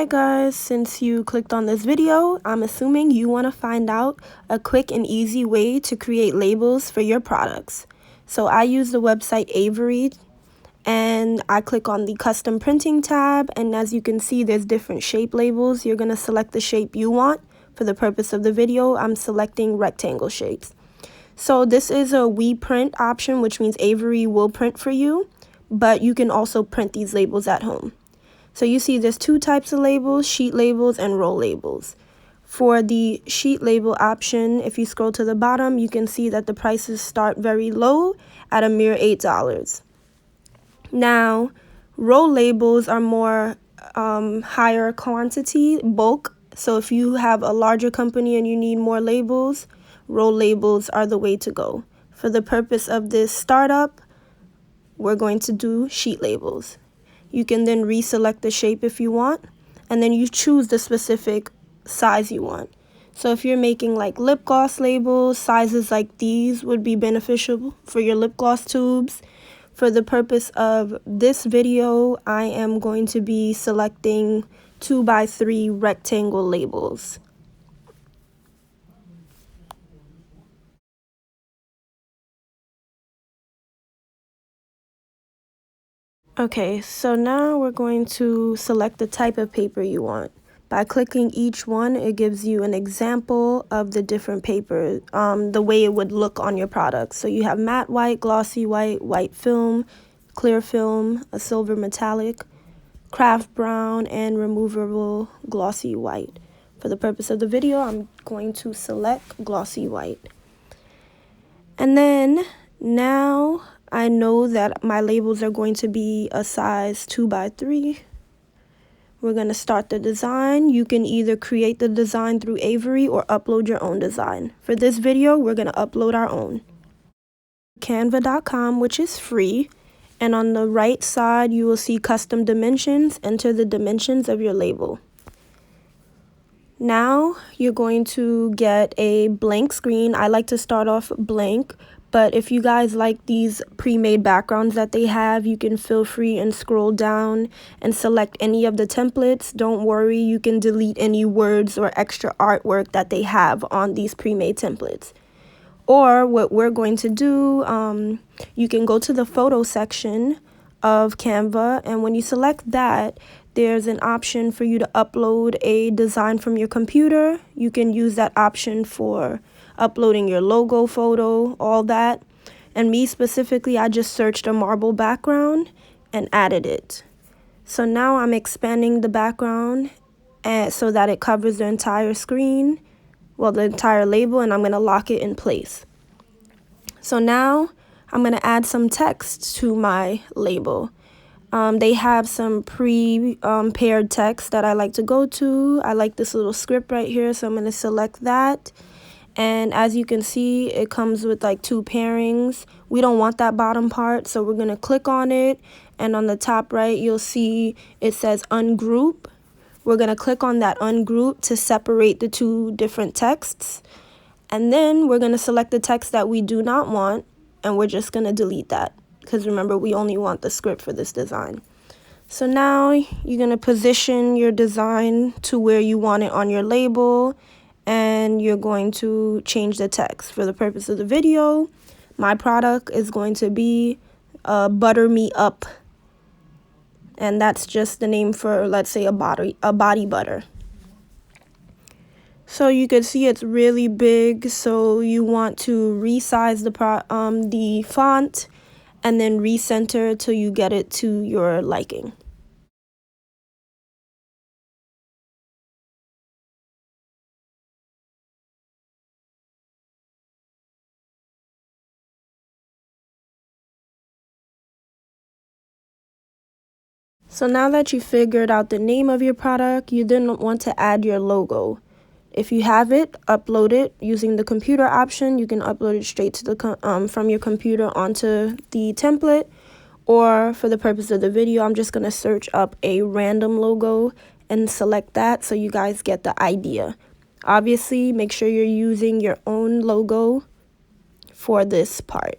Alright guys, since you clicked on this video, I'm assuming you want to find out a quick and easy way to create labels for your products. So I use the website Avid, and I click on the custom printing tab, and as you can see there's different shape labels. You're going to select the shape you want. For the purpose of the video, I'm selecting rectangle shapes. So this is a we print option, which means Avery will print for you, but you can also print these labels at home. So you see there's two types of labels, sheet labels and roll labels. For the sheet label option, if you scroll to the bottom, you can see that the prices start very low at a mere $8. Now, roll labels are more higher quantity, bulk. So if you have a larger company and you need more labels, roll labels are the way to go. For the purpose of this startup, we're going to do sheet labels. You can then reselect the shape if you want, and then you choose the specific size you want. So if you're making like lip gloss labels, sizes like these would be beneficial for your lip gloss tubes. For the purpose of this video, I am going to be selecting 2x3 rectangle labels. Okay, so now we're going to select the type of paper you want. By clicking each one, it gives you an example of the different paper, the way it would look on your product. So you have matte white, glossy white, white film, clear film, a silver metallic, craft brown, and removable glossy white. For the purpose of the video, I'm going to select glossy white. And then now I know that my labels are going to be a size 2x3. We're going to start the design. You can either create the design through Avery or upload your own design. For this video, we're going to upload our own. Canva.com, which is free. And on the right side, you will see custom dimensions. Enter the dimensions of your label. Now you're going to get a blank screen. I like to start off blank, but if you guys like these pre-made backgrounds that they have, you can feel free and scroll down and select any of the templates. Don't worry, you can delete any words or extra artwork that they have on these pre-made templates. Or what we're going to do, you can go to the photo section of Canva, and when you select that, there's an option for you to upload a design from your computer. You can use that option for uploading your logo photo, all that. And me specifically, I just searched a marble background and added it. So now I'm expanding the background so that it covers the entire screen, well, the entire label, and I'm going to lock it in place. So now I'm going to add some text to my label. They have some pre-paired text that I like to go to. I like this little script right here, so I'm going to select that. And as you can see, it comes with like two pairings. We don't want that bottom part, so we're going to click on it. And on the top right, you'll see it says ungroup. We're going to click on that ungroup to separate the two different texts. And then we're going to select the text that we do not want, and we're just going to delete that. Because remember, we only want the script for this design. So now you're going to position your design to where you want it on your label, and you're going to change the text. For the purpose of the video, my product is going to be Butter Me Up, and that's just the name for, let's say, a body butter. So you can see it's really big, so you want to resize the font and then recenter till you get it to your liking. So now that you figured out the name of your product, you then want to add your logo. If you have it, upload it using the computer option. You can upload it straight to the from your computer onto the template. Or for the purpose of the video, I'm just going to search up a random logo and select that so you guys get the idea. Obviously, make sure you're using your own logo for this part.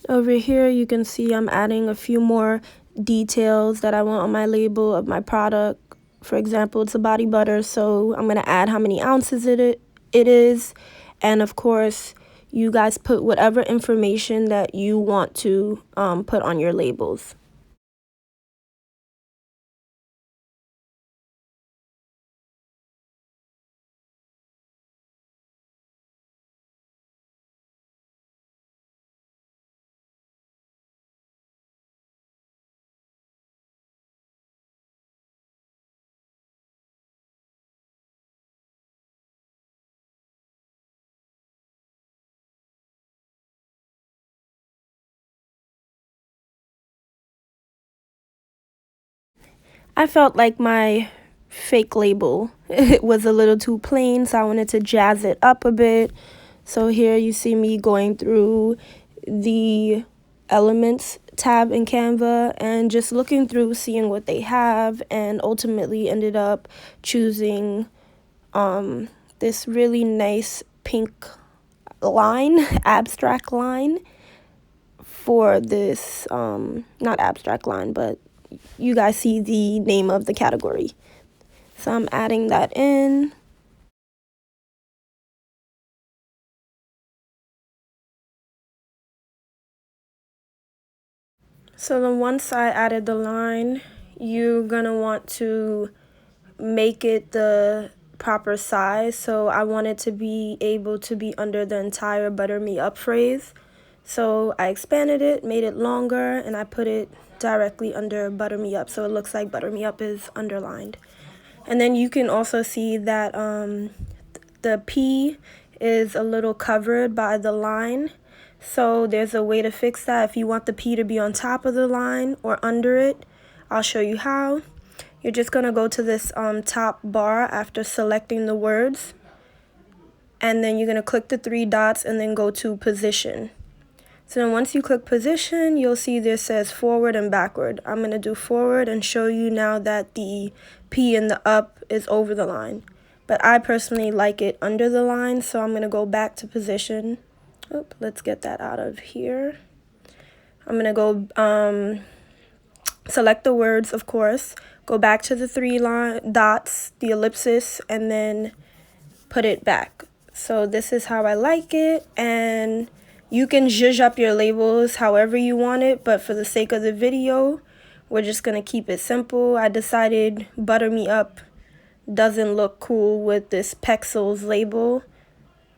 Over here, you can see I'm adding a few more details that I want on my label of my product. For example, it's a body butter, so I'm going to add how many ounces it is. And of course, you guys put whatever information that you want to put on your labels. I felt like my fake label it was a little too plain, so I wanted to jazz it up a bit. So here you see me going through the elements tab in Canva and just looking through, seeing what they have, and ultimately ended up choosing this really nice pink line, abstract line for this, not abstract line, but you guys see the name of the category. So I'm adding that in. So then once I added the line, you're gonna want to make it the proper size. So I want it to be able to be under the entire butter me up phrase. So I expanded it, made it longer, and I put it directly under butter me up, so it looks like butter me up is underlined. And then you can also see that the P is a little covered by the line. So there's a way to fix that. If you want the P to be on top of the line or under it, I'll show you how. You're just going to go to this top bar after selecting the words. And then you're going to click the three dots and then go to position. So then once you click position, you'll see this says forward and backward. I'm going to do forward and show you now that the P in the up is over the line. But I personally like it under the line, so I'm going to go back to position. Oop, let's get that out of here. I'm going to go select the words, of course, go back to the three dots, the ellipsis, and then put it back. So this is how I like it, and you can zhuzh up your labels however you want it, but for the sake of the video, we're just going to keep it simple. I decided Butter Me Up doesn't look cool with this Pexels label,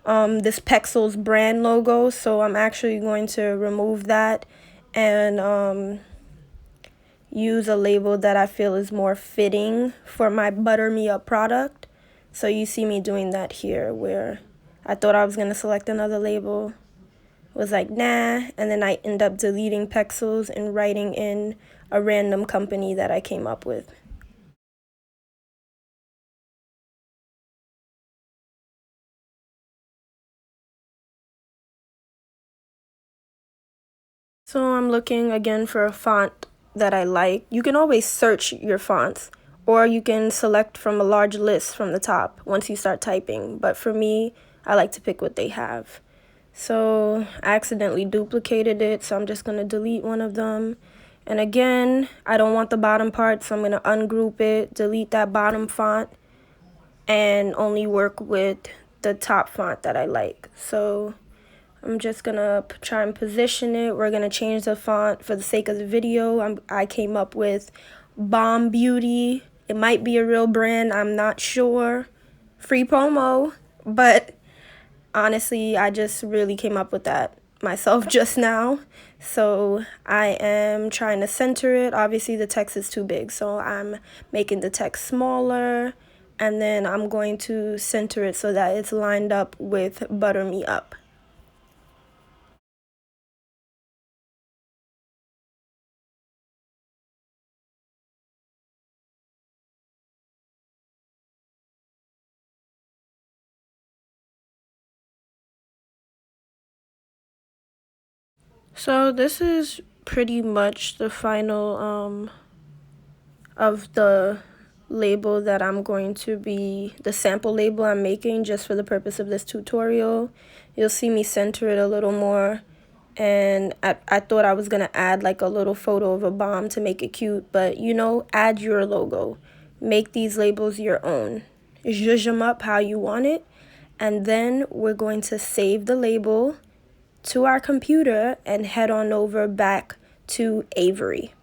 this Pexels brand logo, so I'm actually going to remove that and use a label that I feel is more fitting for my Butter Me Up product. So you see me doing that here, where I thought I was going to select another label, was like nah, and then I end up deleting Pexels and writing in a random company that I came up with. So I'm looking again for a font that I like. You can always search your fonts, or you can select from a large list from the top once you start typing. But for me, I like to pick what they have. So I accidentally duplicated it, so I'm just going to delete one of them. And again, I don't want the bottom part, so I'm going to ungroup it, delete that bottom font, and only work with the top font that I like. So I'm just going to try and position it. We're going to change the font for the sake of the video. I came up with Bomb Beauty. It might be a real brand. I'm not sure. Free promo. But honestly, I just really came up with that myself just now. So I am trying to center it. Obviously, the text is too big, so I'm making the text smaller. And then I'm going to center it so that it's lined up with Butter Me Up. So this is pretty much the final of the label that I'm going to be, the sample label I'm making just for the purpose of this tutorial. You'll see me center it a little more And I thought I was going to add like a little photo of a bomb to make it cute, but you know, add your logo. Make these labels your own. Zhuzh them up how you want it, and then we're going to save the label to our computer and head on over back to Avery.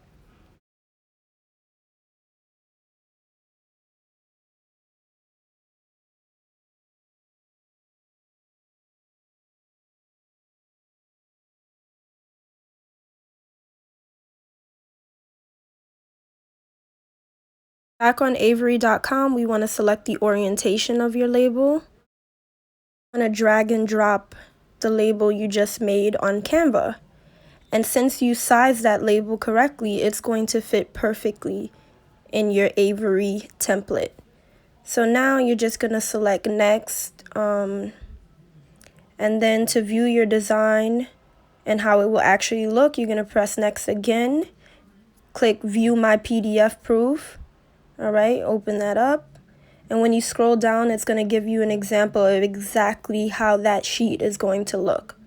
Back on Avery.com, we want to select the orientation of your label. I'm going to drag and drop the label you just made on Canva. And since you sized that label correctly, it's going to fit perfectly in your Avery template. So now you're just going to select next, and then to view your design and how it will actually look, you're going to press next again. Click view my PDF proof. All right, open that up. And when you scroll down, it's going to give you an example of exactly how that sheet is going to look.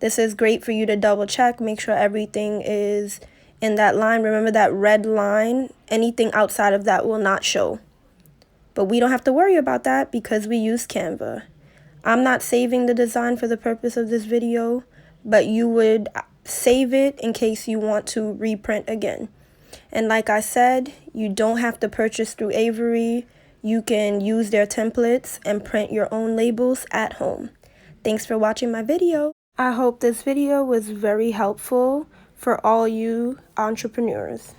This is great for you to double check, make sure everything is in that line. Remember that red line, anything outside of that will not show. But we don't have to worry about that because we use Canva. I'm not saving the design for the purpose of this video, but you would save it in case you want to reprint again. And like I said, you don't have to purchase through Avery. You can use their templates and print your own labels at home. Thanks for watching my video. I hope this video was very helpful for all you entrepreneurs.